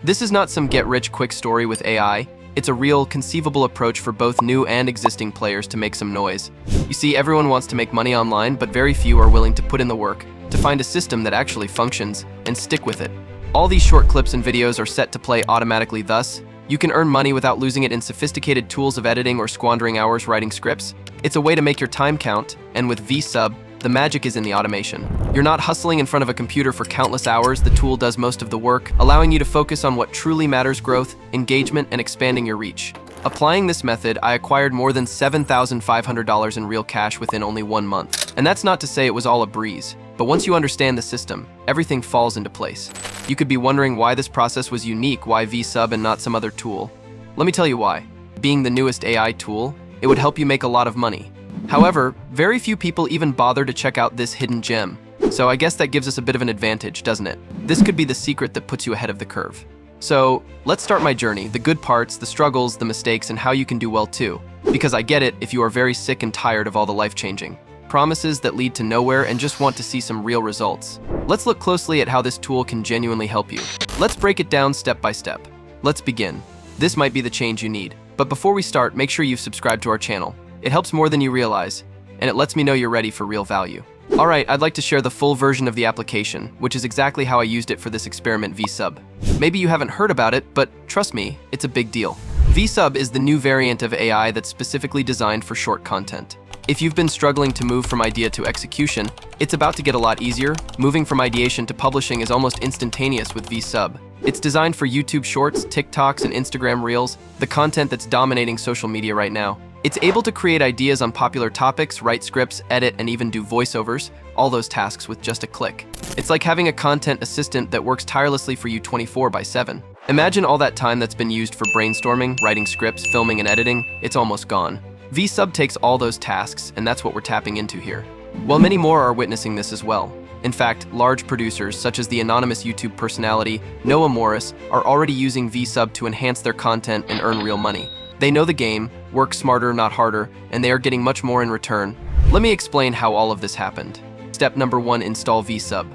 This is not some get-rich-quick story with AI. It's a real, conceivable approach for both new and existing players to make some noise. You see, everyone wants to make money online, but very few are willing to put in the work to find a system that actually functions and stick with it. All these short clips and videos are set to play automatically. Thus, you can earn money without losing it in sophisticated tools of editing or squandering hours writing scripts. It's a way to make your time count, and with Vsub, the magic is in the automation. You're not hustling in front of a computer for countless hours. The tool does most of the work, allowing you to focus on what truly matters: growth, engagement, and expanding your reach. Applying this method, I acquired more than $7,500 in real cash within only 1 month. And that's not to say it was all a breeze, but once you understand the system, everything falls into place. You could be wondering why this process was unique, why Vsub and not some other tool. Let me tell you why. Being the newest AI tool, it would help you make a lot of money. However, very few people even bother to check out this hidden gem. So I guess that gives us a bit of an advantage, doesn't it? This could be the secret that puts you ahead of the curve. So let's start my journey, the good parts, the struggles, the mistakes, and how you can do well too. Because I get it if you are very sick and tired of all the life-changing promises that lead to nowhere and just want to see some real results. Let's look closely at how this tool can genuinely help you. Let's break it down step by step. Let's begin. This might be the change you need. But before we start, make sure you've subscribed to our channel. It helps more than you realize, and it lets me know you're ready for real value. Alright, I'd like to share the full version of the application, which is exactly how I used it for this experiment Vsub. Maybe you haven't heard about it, but trust me, it's a big deal. Vsub is the new variant of AI that's specifically designed for short content. If you've been struggling to move from idea to execution, it's about to get a lot easier. Moving from ideation to publishing is almost instantaneous with Vsub. It's designed for YouTube Shorts, TikToks, and Instagram Reels, the content that's dominating social media right now. It's able to create ideas on popular topics, write scripts, edit, and even do voiceovers, all those tasks with just a click. It's like having a content assistant that works tirelessly for you 24/7. Imagine all that time that's been used for brainstorming, writing scripts, filming, and editing. It's almost gone. Vsub takes all those tasks, and that's what we're tapping into here. While many more are witnessing this as well. In fact, large producers such as the anonymous YouTube personality Noah Morris are already using Vsub to enhance their content and earn real money. They know the game, work smarter, not harder, and they are getting much more in return. Let me explain how all of this happened. Step number 1, install Vsub.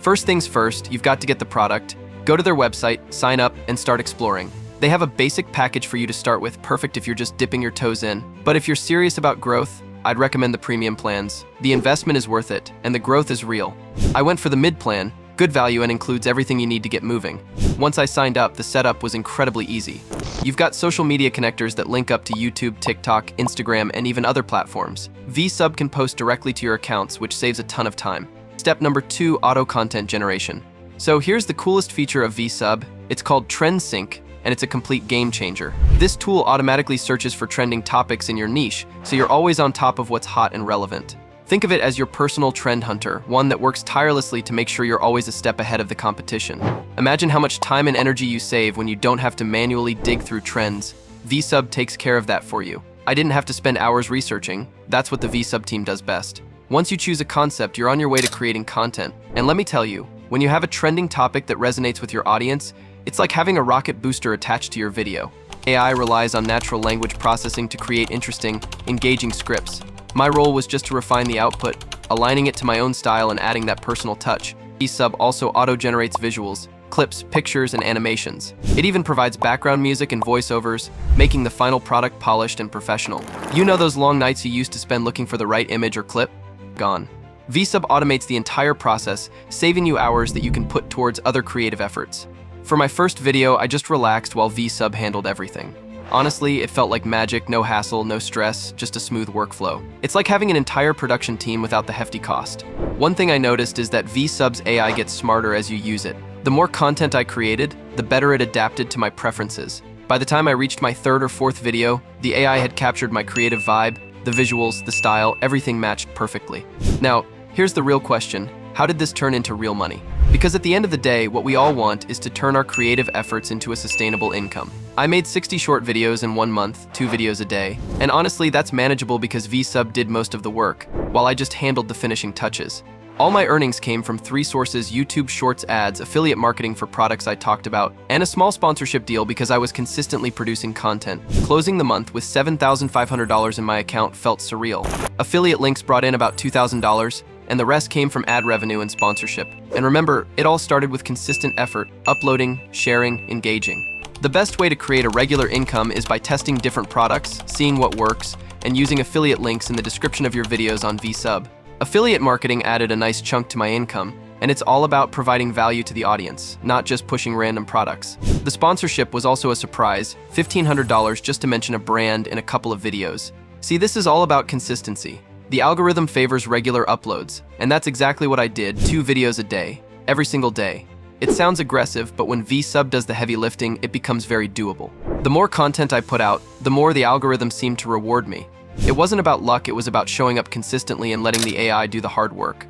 First things first, you've got to get the product, go to their website, sign up, and start exploring. They have a basic package for you to start with, perfect if you're just dipping your toes in. But if you're serious about growth, I'd recommend the premium plans. The investment is worth it, and the growth is real. I went for the mid plan, good value and includes everything you need to get moving. Once I signed up, the setup was incredibly easy. You've got social media connectors that link up to YouTube, TikTok, Instagram, and even other platforms. Vsub can post directly to your accounts, which saves a ton of time. Step number 2, auto content generation. So here's the coolest feature of Vsub. It's called Trend Sync, and it's a complete game changer. This tool automatically searches for trending topics in your niche, so you're always on top of what's hot and relevant. Think of it as your personal trend hunter, one that works tirelessly to make sure you're always a step ahead of the competition. Imagine how much time and energy you save when you don't have to manually dig through trends. Vsub takes care of that for you. I didn't have to spend hours researching. That's what the Vsub team does best. Once you choose a concept, you're on your way to creating content. And let me tell you, when you have a trending topic that resonates with your audience, it's like having a rocket booster attached to your video. AI relies on natural language processing to create interesting, engaging scripts. My role was just to refine the output, aligning it to my own style and adding that personal touch. Vsub also auto-generates visuals, clips, pictures, and animations. It even provides background music and voiceovers, making the final product polished and professional. You know those long nights you used to spend looking for the right image or clip? Gone. Vsub automates the entire process, saving you hours that you can put towards other creative efforts. For my first video, I just relaxed while Vsub handled everything. Honestly, it felt like magic, no hassle, no stress, just a smooth workflow. It's like having an entire production team without the hefty cost. One thing I noticed is that Vsub's AI gets smarter as you use it. The more content I created, the better it adapted to my preferences. By the time I reached my 3rd or 4th video, the AI had captured my creative vibe, the visuals, the style, everything matched perfectly. Now, here's the real question. How did this turn into real money? Because at the end of the day, what we all want is to turn our creative efforts into a sustainable income. I made 60 short videos in 1 month, 2 videos a day. And honestly, that's manageable because Vsub did most of the work, while I just handled the finishing touches. All my earnings came from 3 sources: YouTube Shorts ads, affiliate marketing for products I talked about, and a small sponsorship deal because I was consistently producing content. Closing the month with $7,500 in my account felt surreal. Affiliate links brought in about $2,000, and the rest came from ad revenue and sponsorship. And remember, it all started with consistent effort, uploading, sharing, engaging. The best way to create a regular income is by testing different products, seeing what works, and using affiliate links in the description of your videos on Vsub. Affiliate marketing added a nice chunk to my income, and it's all about providing value to the audience, not just pushing random products. The sponsorship was also a surprise, $1,500 just to mention a brand in a couple of videos. See, this is all about consistency. The algorithm favors regular uploads, and that's exactly what I did, 2 videos a day, every single day. It sounds aggressive, but when Vsub does the heavy lifting, it becomes very doable. The more content I put out, the more the algorithm seemed to reward me. It wasn't about luck, it was about showing up consistently and letting the AI do the hard work.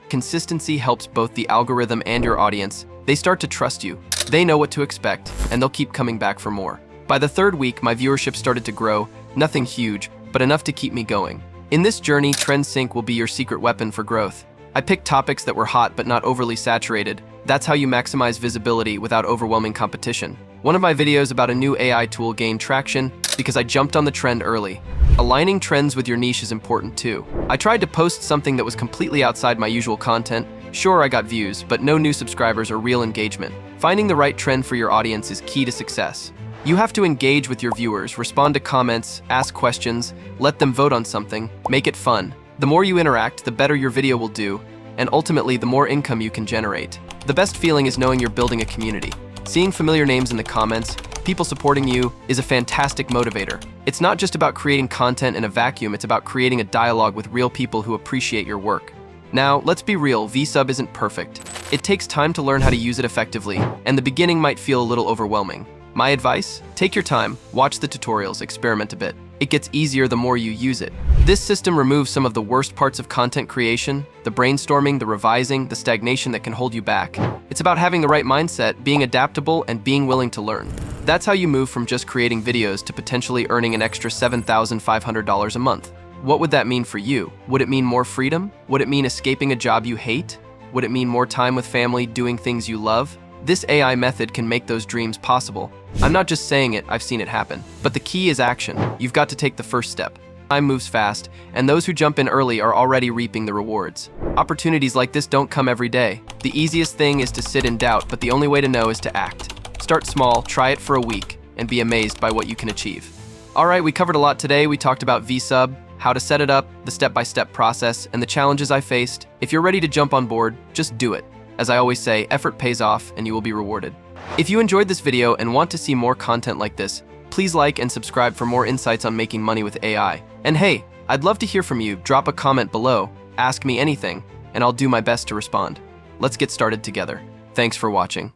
Consistency helps both the algorithm and your audience. They start to trust you. They know what to expect, and they'll keep coming back for more. By the 3rd week, my viewership started to grow, nothing huge, but enough to keep me going. In this journey, trend sync will be your secret weapon for growth. I picked topics that were hot but not overly saturated. That's how you maximize visibility without overwhelming competition. One of my videos about a new AI tool gained traction because I jumped on the trend early. Aligning trends with your niche is important too. I tried to post something that was completely outside my usual content. Sure, I got views, but no new subscribers or real engagement. Finding the right trend for your audience is key to success. You have to engage with your viewers, respond to comments, ask questions, let them vote on something, make it fun. The more you interact, the better your video will do, and ultimately the more income you can generate. The best feeling is knowing you're building a community. Seeing familiar names in the comments, people supporting you, is a fantastic motivator. It's not just about creating content in a vacuum, it's about creating a dialogue with real people who appreciate your work. Now, let's be real, Vsub isn't perfect. It takes time to learn how to use it effectively, and the beginning might feel a little overwhelming. My advice? Take your time, watch the tutorials, experiment a bit. It gets easier the more you use it. This system removes some of the worst parts of content creation, the brainstorming, the revising, the stagnation that can hold you back. It's about having the right mindset, being adaptable, and being willing to learn. That's how you move from just creating videos to potentially earning an extra $7,500 a month. What would that mean for you? Would it mean more freedom? Would it mean escaping a job you hate? Would it mean more time with family, doing things you love? This AI method can make those dreams possible. I'm not just saying it, I've seen it happen. But the key is action. You've got to take the first step. Time moves fast, and those who jump in early are already reaping the rewards. Opportunities like this don't come every day. The easiest thing is to sit in doubt, but the only way to know is to act. Start small, try it for a week, and be amazed by what you can achieve. All right, we covered a lot today. We talked about Vsub, how to set it up, the step-by-step process, and the challenges I faced. If you're ready to jump on board, just do it. As I always say, effort pays off and you will be rewarded. If you enjoyed this video and want to see more content like this, please like and subscribe for more insights on making money with AI. And hey, I'd love to hear from you. Drop a comment below, ask me anything, and I'll do my best to respond. Let's get started together. Thanks for watching.